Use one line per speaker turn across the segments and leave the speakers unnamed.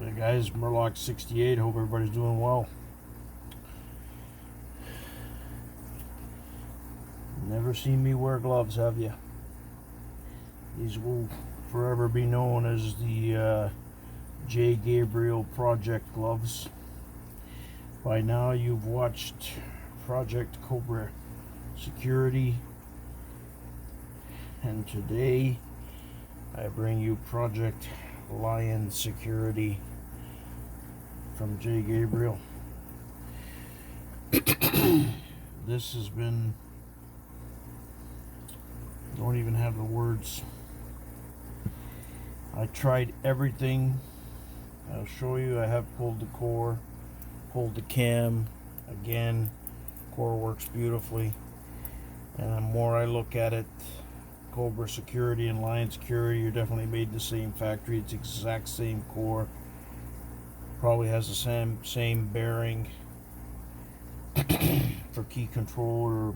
Hey guys, MUR-LOCK 68. Hope everybody's doing well. Never seen me wear gloves, have you? These will forever be known as the J Gabriel project gloves. By now you've watched Project Cobra Security, and today I bring you Project Lion Security from J Gabriel. This has been, don't even have the words. I tried everything. I'll show you. I have pulled the core, pulled the cam. Again, core works beautifully. And the more I look at it, Cobra Security and Lion Security are definitely made in the same factory. It's the exact same core. Probably has the same bearing for key control or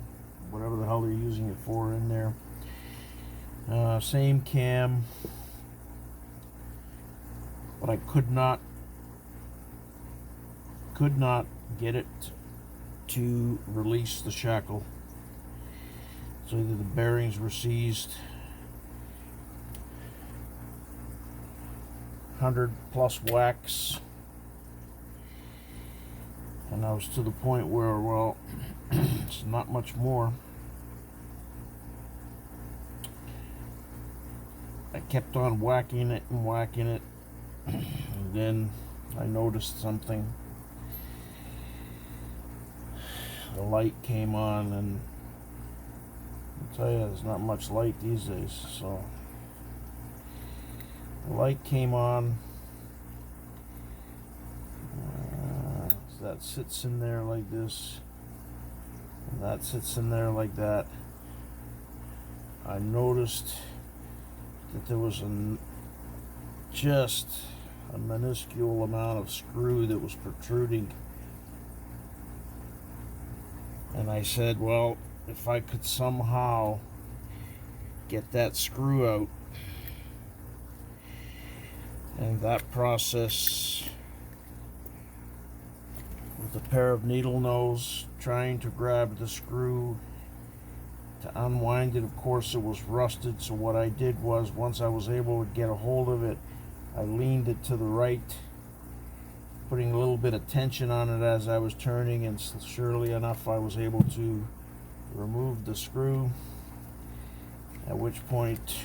whatever the hell they're using it for in there. Same cam, but I could not get it to release the shackle. So either the bearings were seized, 100+ whacks, and I was to the point where, well, it's not much more. I kept on whacking it and whacking it, and then I noticed something. The light came on, and I'll tell you, there's not much light these days. So the light came on. That sits in there like this, and that sits in there like that. I noticed that there was just a minuscule amount of screw that was protruding, and I said, well, if I could somehow get that screw out, and that process with a pair of needle nose trying to grab the screw to unwind it. Of course, it was rusted, so what I did was, once I was able to get a hold of it, I leaned it to the right, putting a little bit of tension on it as I was turning, and surely enough I was able to remove the screw, at which point,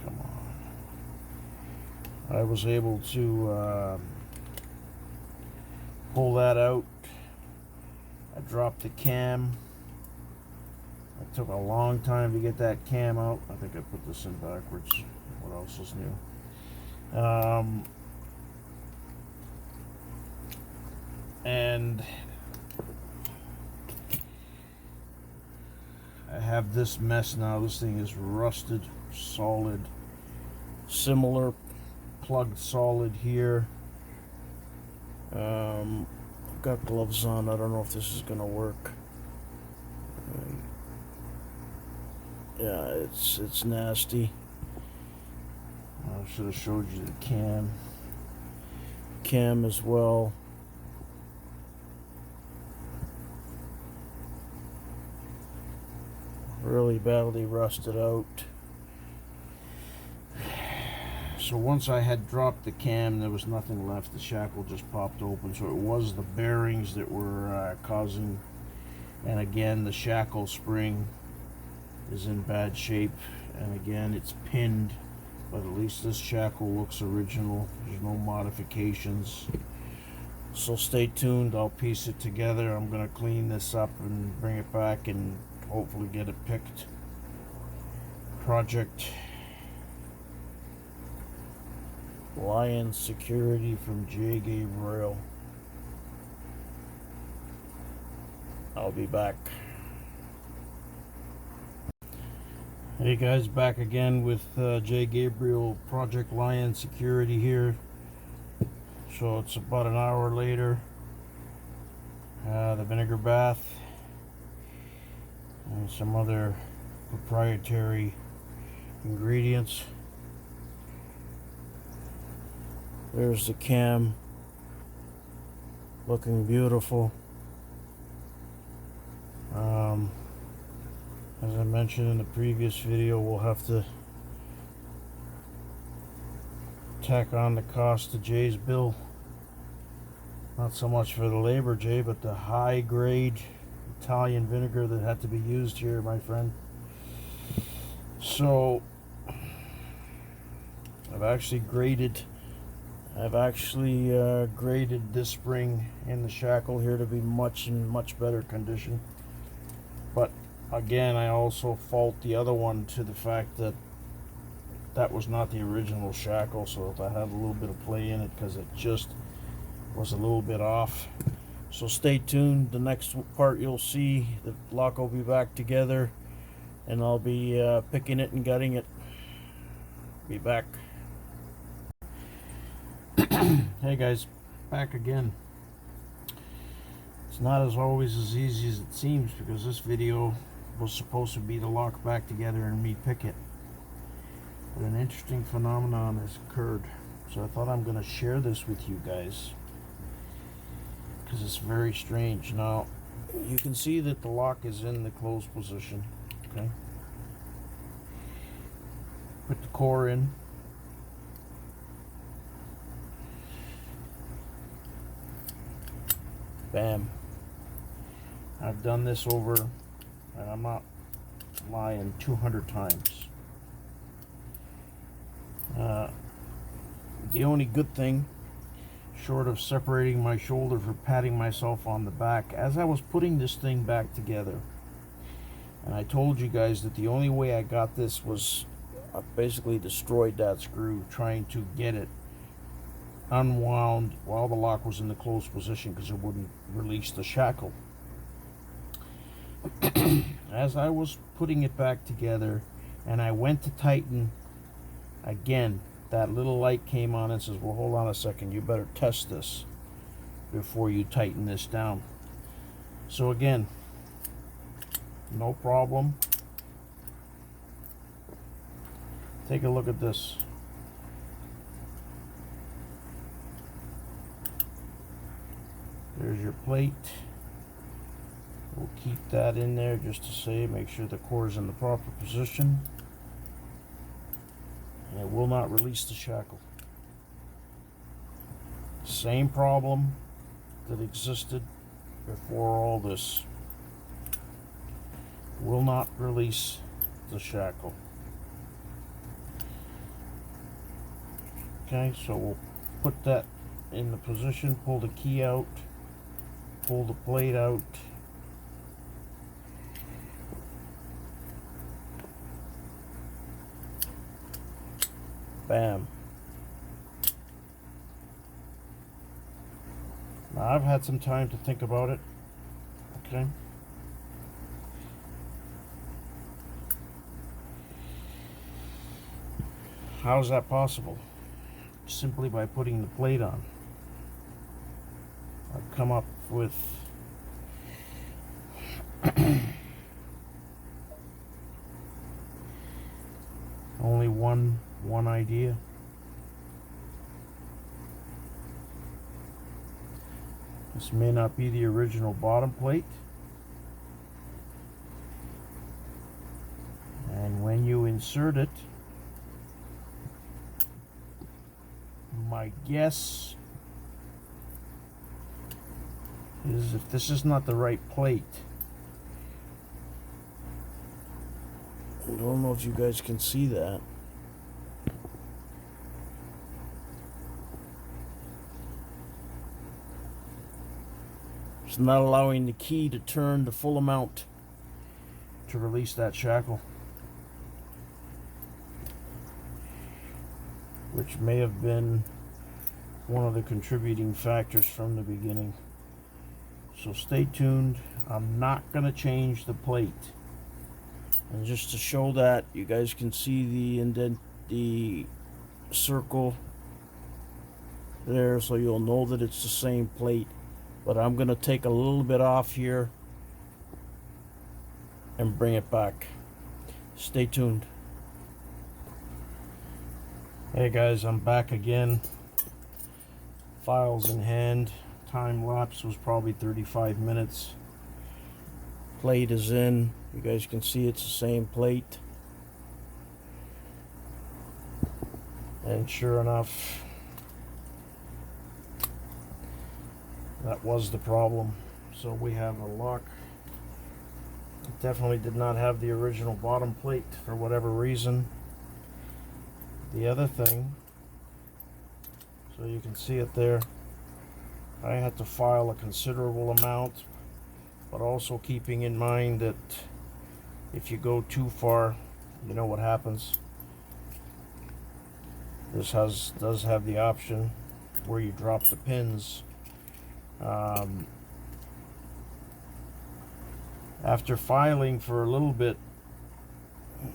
come on, I was able to pull that out. I dropped the cam. It took a long time to get that cam out. I think I put this in backwards. What else is new? And I have this mess now. This thing is rusted solid. Similar plugged solid here. I've got gloves on. I don't know if this is gonna work. Yeah, it's nasty. I should have showed you the cam as well. Really badly rusted out. So once I had dropped the cam, there was nothing left. The shackle just popped open. So it was the bearings that were causing. And again, the shackle spring is in bad shape. And again, it's pinned. But at least this shackle looks original. There's no modifications. So stay tuned. I'll piece it together. I'm going to clean this up and bring it back and hopefully get it picked. Project Lion Security from J Gabriel. I'll be back. Hey guys, back again with J Gabriel Project Lion Security here. So it's about an hour later. The vinegar bath and some other proprietary ingredients. There's the cam, looking beautiful. As I mentioned in the previous video, we'll have to tack on the cost of Jay's bill. Not so much for the labor, Jay, but the high grade Italian vinegar that had to be used here, my friend. So I've actually graded this spring in the shackle here to be in much better condition. But again, I also fault the other one to the fact that that was not the original shackle, so that had a little bit of play in it because it just was a little bit off. So stay tuned. The next part you'll see the lock will be back together, and I'll be picking it and gutting it. Be back. Hey guys, back again. It's not as always as easy as it seems, because this video was supposed to be the lock back together and me pick it. But an interesting phenomenon has occurred, so I thought I'm going to share this with you guys, because it's very strange. Now, you can see that the lock is in the closed position, okay? Put the core in. Bam. I've done this over, and I'm not lying, 200 times. The only good thing, short of separating my shoulder for patting myself on the back, as I was putting this thing back together, and I told you guys that the only way I got this was I basically destroyed that screw trying to get it unwound while the lock was in the closed position, because it wouldn't release the shackle. As I was putting it back together and I went to tighten again, that little light came on and says, well, hold on a second, you better test this before you tighten this down. So again, no problem. Take a look at this. There's your plate. We'll keep that in there just to say, make sure the core is in the proper position. And it will not release the shackle. Same problem that existed before all this. Will not release the shackle. Okay, so we'll put that in the position, pull the key out, pull the plate out. Bam. Now I've had some time to think about it. Okay. How is that possible? Simply by putting the plate on. I've come up with only one idea. This may not be the original bottom plate, and when you insert it, my guess is if this is not the right plate, I don't know if you guys can see that. It's not allowing the key to turn the full amount to release that shackle, which may have been one of the contributing factors from the beginning. So stay tuned. I'm not going to change the plate. And just to show that, you guys can see the circle there, so you'll know that it's the same plate. But I'm going to take a little bit off here and bring it back. Stay tuned. Hey guys, I'm back again. files in hand. Time lapse was probably 35 minutes. Plate is in. You guys can see it's the same plate. And sure enough, that was the problem. So we have a lock. It definitely did not have the original bottom plate for whatever reason. The other thing, so you can see it there, I had to file a considerable amount, but also keeping in mind that if you go too far, you know what happens. This does have the option where you drop the pins. After filing for a little bit, I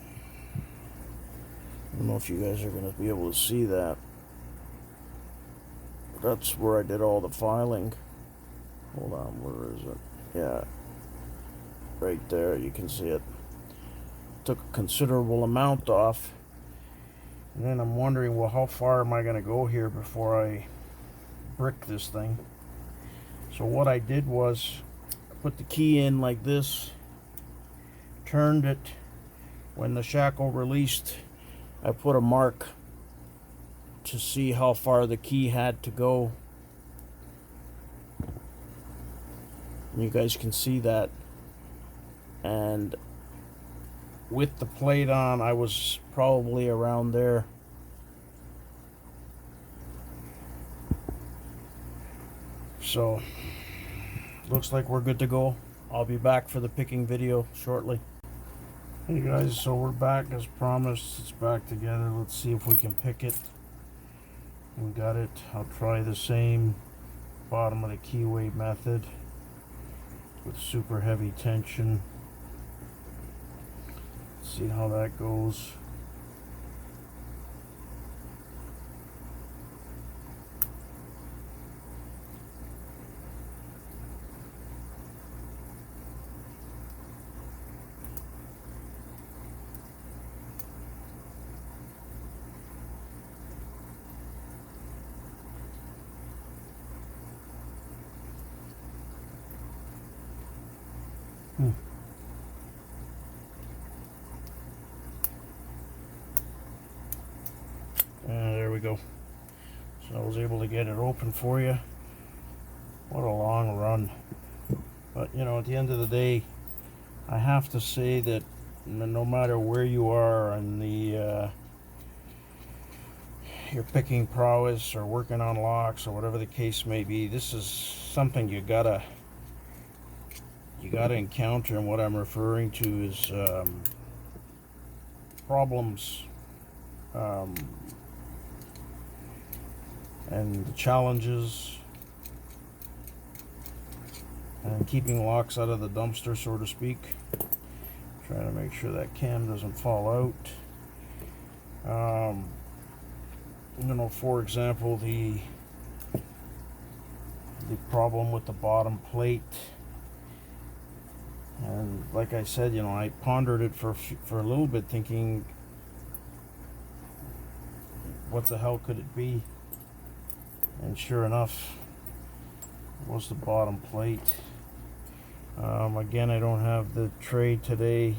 don't know if you guys are going to be able to see that. That's where I did all the filing. Hold on, where is it? Yeah, right there, you can see it. Took a considerable amount off. And then I'm wondering, well, how far am I going to go here before I brick this thing? So what I did was put the key in like this, turned it. When the shackle released, I put a mark to see how far the key had to go. And you guys can see that. And with the plate on, I was probably around there. So looks like we're good to go. I'll be back for the picking video shortly. Hey guys, so we're back as promised. It's back together. Let's see if we can pick it. We got it. I'll try the same bottom of the keyway method with super heavy tension. See how that goes. There we go. So I was able to get it open for you. What a long run. But you know, at the end of the day, I have to say that no matter where you are in the your picking prowess or working on locks or whatever the case may be, this is something you gotta encounter. And what I'm referring to is problems and the challenges and keeping locks out of the dumpster, so to speak. Trying to make sure that cam doesn't fall out. You know, for example, the problem with the bottom plate. And like I said, you know, I pondered it for a little bit, thinking, what the hell could it be? And sure enough, it was the bottom plate. Again, I don't have the tray today.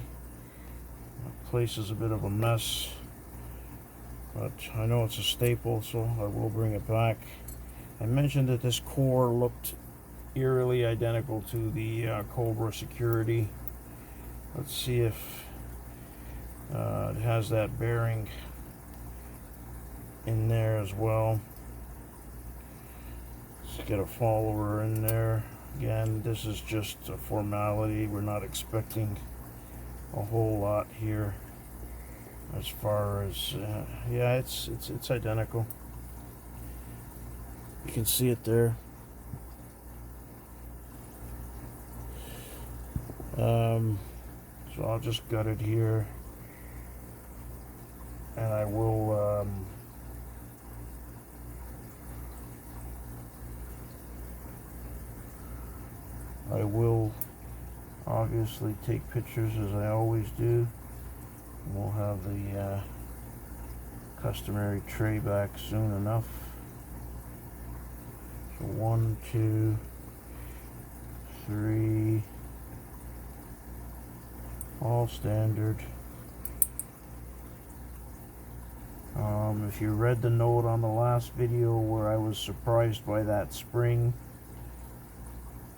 The place is a bit of a mess, but I know it's a staple, so I will bring it back. I mentioned that this core looked eerily identical to the Cobra security. Let's see if it has that bearing in there as well. Let's get a follower in there. Again, this is just a formality. We're not expecting a whole lot here as far as yeah, it's identical. You can see it there. So I'll just gut it here, and I will obviously take pictures as I always do. We'll have the customary tray back soon enough. So 1, 2, 3, all standard. If you read the note on the last video where I was surprised by that spring,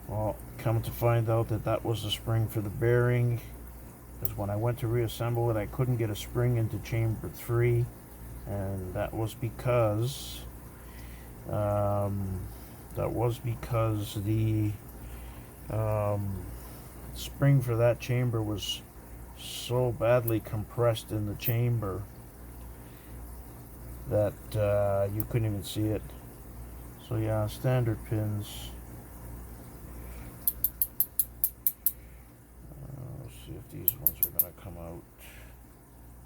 well, come to find out that that was the spring for the bearing, because when I went to reassemble it, I couldn't get a spring into chamber 3, and that was because the spring for that chamber was so badly compressed in the chamber that you couldn't even see it. So yeah, standard pins. Let's see if these ones are going to come out.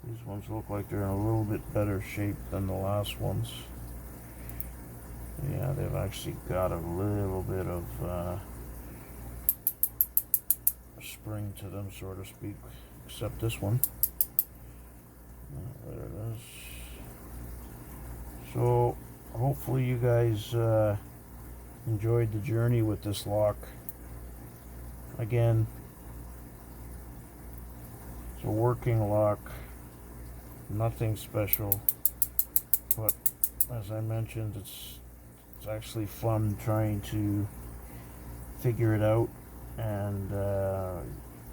These ones look like they're in a little bit better shape than the last ones. Yeah, they've actually got a little bit of spring to them, so to speak, except this one. There it is. So hopefully you guys enjoyed the journey with this lock. Again, it's a working lock, nothing special, but as I mentioned, it's actually fun trying to figure it out. And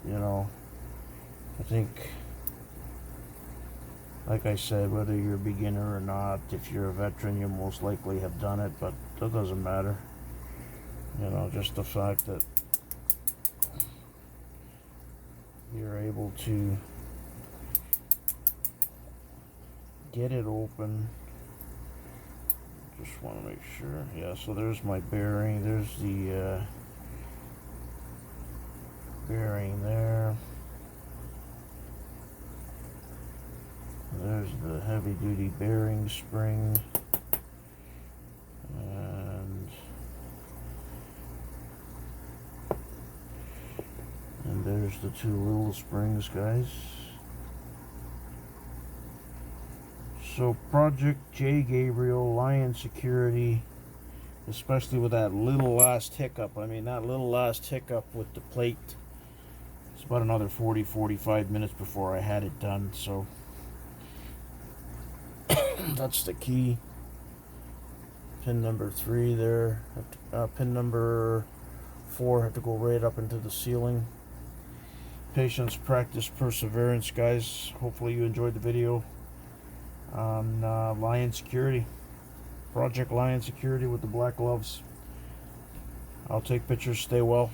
you know, I think, like I said, whether you're a beginner or not, if you're a veteran, you most likely have done it, but that doesn't matter. You know, just the fact that you're able to get it open. Just want to make sure. Yeah, so there's my bearing. There's the bearing there. There's the heavy duty bearing spring. And there's the two little springs, guys. So Project J Gabriel, Lion Security, especially with that little last hiccup. I mean, that little last hiccup with the plate. It's about another 40-45 minutes before I had it done, so that's the key. Pin number 3 there. Pin number 4 have to go right up into the ceiling. Patience, practice, perseverance, guys. Hopefully you enjoyed the video on Lion Security. Project Lion Security with the black gloves. I'll take pictures. Stay well.